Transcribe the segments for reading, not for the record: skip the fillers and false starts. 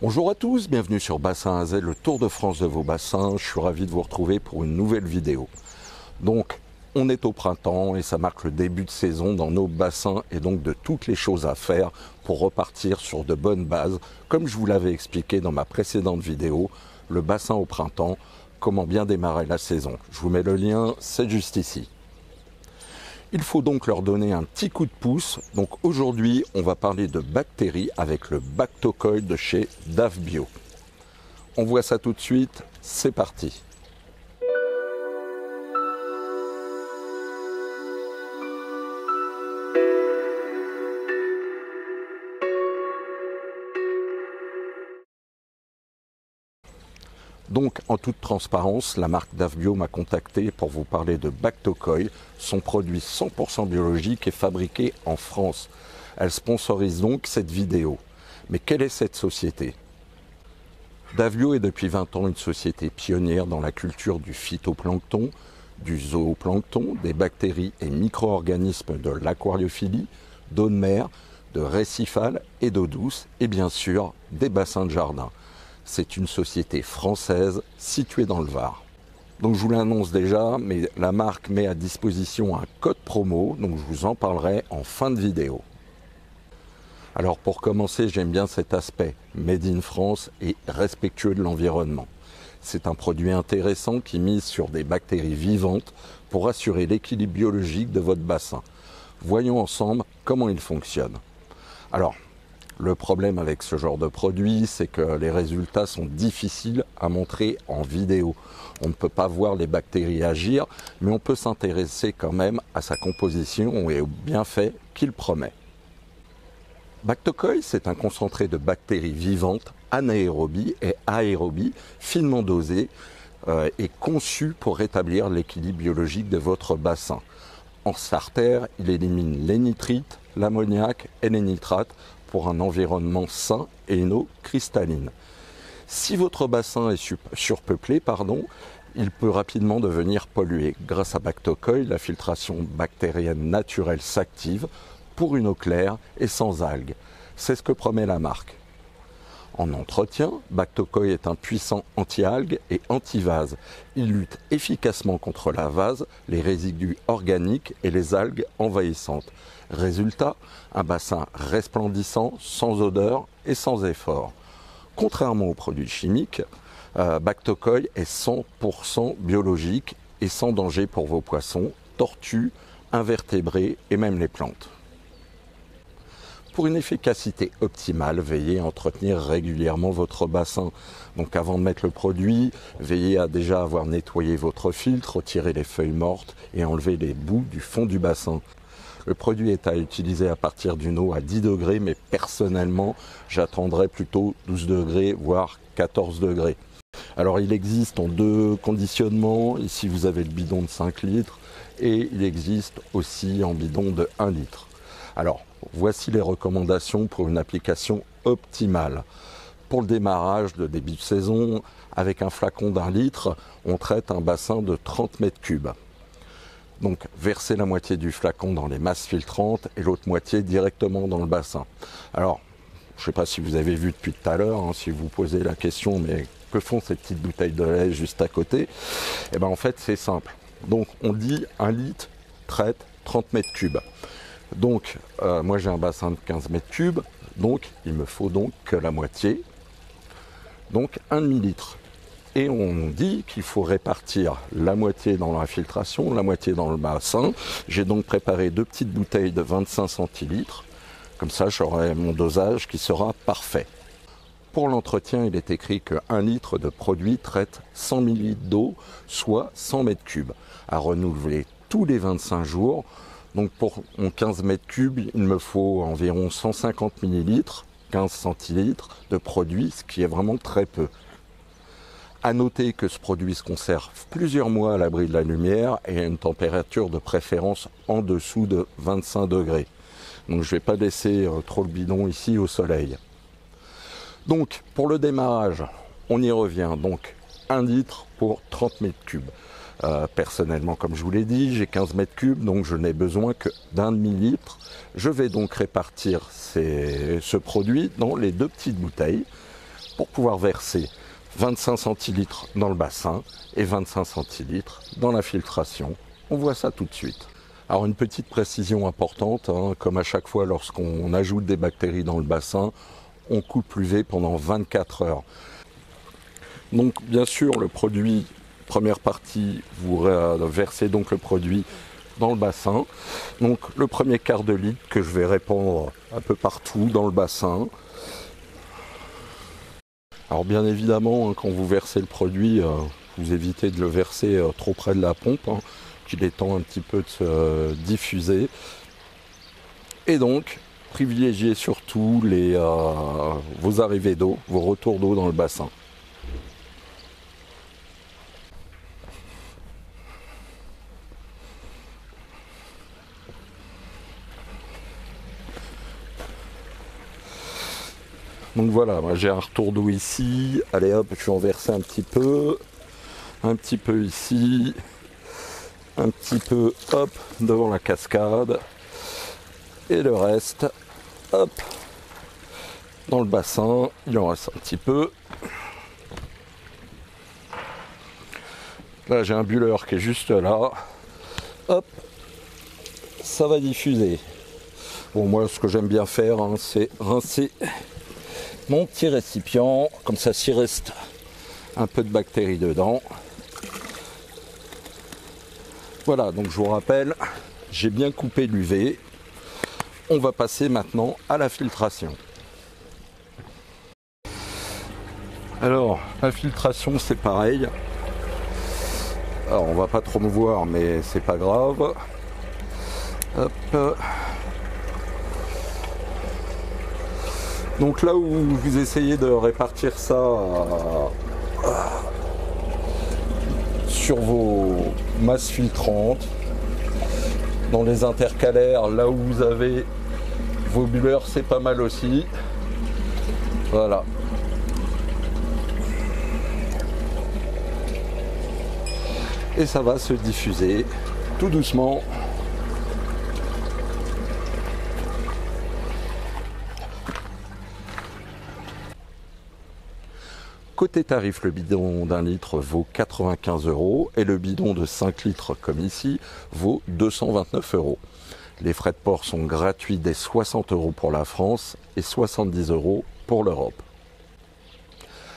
Bonjour à tous, bienvenue sur Bassin AZ, le tour de France de vos bassins. Je suis ravi de vous retrouver pour une nouvelle vidéo. Donc, on est au printemps et ça marque le début de saison dans nos bassins et donc de toutes les choses à faire pour repartir sur de bonnes bases. Comme je vous l'avais expliqué dans ma précédente vidéo, le bassin au printemps, comment bien démarrer la saison. Je vous mets le lien, c'est juste ici. Il faut donc leur donner un petit coup de pouce. Donc aujourd'hui, on va parler de bactéries avec le Bactocoil de chez DAF Bio. On voit ça tout de suite, c'est parti. Donc, en toute transparence, la marque DAF Bio m'a contacté pour vous parler de Bactocoil, son produit 100% biologique et fabriqué en France. Elle sponsorise donc cette vidéo. Mais quelle est cette société? DAF Bio est depuis 20 ans une société pionnière dans la culture du phytoplancton, du zooplancton, des bactéries et micro-organismes de l'aquariophilie, d'eau de mer, de récifales et d'eau douce, et bien sûr des bassins de jardin. C'est une société française située dans le Var. Donc je vous l'annonce déjà, mais la marque met à disposition un code promo, donc je vous en parlerai en fin de vidéo. Alors pour commencer, j'aime bien cet aspect Made in France et respectueux de l'environnement. C'est un produit intéressant qui mise sur des bactéries vivantes pour assurer l'équilibre biologique de votre bassin. Voyons ensemble comment il fonctionne. Alors, le problème avec ce genre de produit, c'est que les résultats sont difficiles à montrer en vidéo. On ne peut pas voir les bactéries agir, mais on peut s'intéresser quand même à sa composition et aux bienfaits qu'il promet. Bactocoil, c'est un concentré de bactéries vivantes, anaérobies et aérobies, finement dosées et conçu pour rétablir l'équilibre biologique de votre bassin. En starter, il élimine les nitrites, l'ammoniac et les nitrates pour un environnement sain et une eau cristalline. Si votre bassin est surpeuplé, il peut rapidement devenir pollué. Grâce à Bactocoil, la filtration bactérienne naturelle s'active pour une eau claire et sans algues. C'est ce que promet la marque. En entretien, Bactocoil est un puissant anti-algues et anti-vase. Il lutte efficacement contre la vase, les résidus organiques et les algues envahissantes. Résultat, un bassin resplendissant, sans odeur et sans effort. Contrairement aux produits chimiques, Bactocoil est 100% biologique et sans danger pour vos poissons, tortues, invertébrés et même les plantes. Pour une efficacité optimale, veillez à entretenir régulièrement votre bassin. Donc avant de mettre le produit, veillez à déjà avoir nettoyé votre filtre, retirer les feuilles mortes et enlever les boues du fond du bassin. Le produit est à utiliser à partir d'une eau à 10 degrés, mais personnellement, j'attendrai plutôt 12 degrés, voire 14 degrés. Alors il existe en deux conditionnements. Ici vous avez le bidon de 5 litres et il existe aussi en bidon de 1 litre. Alors, voici les recommandations pour une application optimale. Pour le démarrage de début de saison, avec un flacon d'1 litre, on traite un bassin de 30 mètres cubes. Donc, versez la moitié du flacon dans les masses filtrantes et l'autre moitié directement dans le bassin. Alors, je ne sais pas si vous avez vu depuis tout à l'heure, si vous posez la question, mais que font ces petites bouteilles de lait juste à côté? Eh bien, en fait, c'est simple. Donc, on dit 1 litre traite 30 mètres cubes. Donc, moi j'ai un bassin de 15 mètres cubes, donc il me faut donc que la moitié, donc 1 demi-litre. Et on dit qu'il faut répartir la moitié dans la filtration, la moitié dans le bassin. J'ai donc préparé 2 petites bouteilles de 25 centilitres, comme ça j'aurai mon dosage qui sera parfait. Pour l'entretien, il est écrit que 1 litre de produit traite 100 ml d'eau, soit 100 mètres cubes, à renouveler tous les 25 jours. Donc pour mon 15 mètres cubes, il me faut environ 150 ml, 15 centilitres de produit, ce qui est vraiment très peu. À noter que ce produit se conserve plusieurs mois à l'abri de la lumière et à une température de préférence en dessous de 25 degrés. Donc je ne vais pas laisser trop le bidon ici au soleil. Donc pour le démarrage, on y revient. Donc 1 litre pour 30 mètres cubes. Personnellement, comme je vous l'ai dit, j'ai 15 mètres cubes, donc je n'ai besoin que d'1 demi-litre. Je vais donc répartir ce produit dans les 2 petites bouteilles. pour pouvoir verser 25 centilitres dans le bassin et 25 centilitres dans la filtration. On voit ça tout de suite. Alors une petite précision importante, comme à chaque fois lorsqu'on ajoute des bactéries dans le bassin, on coupe l'UV pendant 24 heures. Donc bien sûr le produit, première partie, vous versez donc le produit dans le bassin. Donc le premier quart de litre que je vais répandre un peu partout dans le bassin. Alors bien évidemment, quand vous versez le produit, vous évitez de le verser trop près de la pompe, qu'il ait temps un petit peu de se diffuser. Et donc, privilégiez surtout vos arrivées d'eau, vos retours d'eau dans le bassin. Donc voilà, moi j'ai un retour d'eau ici. Allez hop, je vais en verser un petit peu ici, un petit peu hop devant la cascade, et le reste hop dans le bassin. Il en reste un petit peu. Là j'ai un bulleur qui est juste là. Hop, ça va diffuser. Bon, moi ce que j'aime bien faire, c'est rincer mon petit récipient, comme ça s'il reste un peu de bactéries dedans. Voilà, donc je vous rappelle, j'ai bien coupé l'UV. On va passer maintenant à la filtration. Alors, la filtration c'est pareil. Alors on va pas trop me voir, mais c'est pas grave. Hop. Donc là où vous essayez de répartir ça sur vos masses filtrantes, dans les intercalaires, là où vous avez vos bulleurs, c'est pas mal aussi. Voilà. Et ça va se diffuser tout doucement. Côté tarif, le bidon d'1 litre vaut 95 € et le bidon de 5 litres, comme ici, vaut 229 €. Les frais de port sont gratuits dès 60 € pour la France et 70 € pour l'Europe.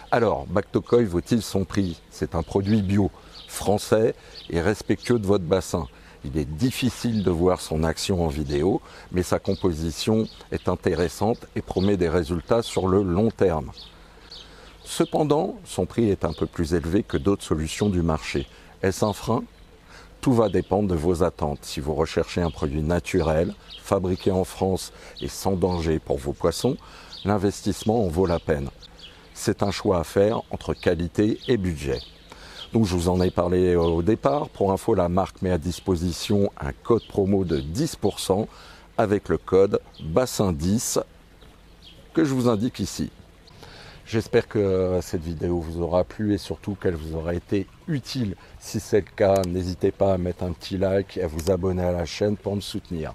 Alors, Bactocoil vaut-il son prix? C'est un produit bio, français et respectueux de votre bassin. Il est difficile de voir son action en vidéo, mais sa composition est intéressante et promet des résultats sur le long terme. Cependant, son prix est un peu plus élevé que d'autres solutions du marché. Est-ce un frein? Tout va dépendre de vos attentes. Si vous recherchez un produit naturel, fabriqué en France et sans danger pour vos poissons, l'investissement en vaut la peine. C'est un choix à faire entre qualité et budget. Donc je vous en ai parlé au départ. Pour info, la marque met à disposition un code promo de 10% avec le code BASSIN10 que je vous indique ici. J'espère que cette vidéo vous aura plu et surtout qu'elle vous aura été utile. Si c'est le cas, n'hésitez pas à mettre un petit like et à vous abonner à la chaîne pour me soutenir.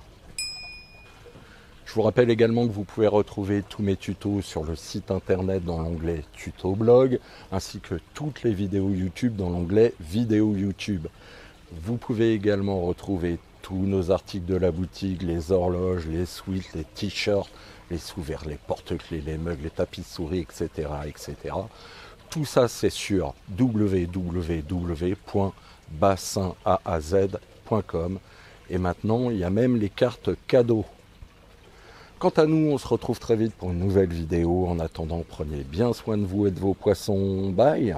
Je vous rappelle également que vous pouvez retrouver tous mes tutos sur le site internet dans l'onglet Tuto Blog, ainsi que toutes les vidéos YouTube dans l'onglet Vidéo YouTube. Vous pouvez également retrouver tous nos articles de la boutique, les horloges, les suites, les t-shirts, les sous-verres, les porte-clés, les mugs, les tapis souris, etc., etc. Tout ça, c'est sur www.bassinaz.com. Et maintenant, il y a même les cartes cadeaux. Quant à nous, on se retrouve très vite pour une nouvelle vidéo. En attendant, prenez bien soin de vous et de vos poissons. Bye!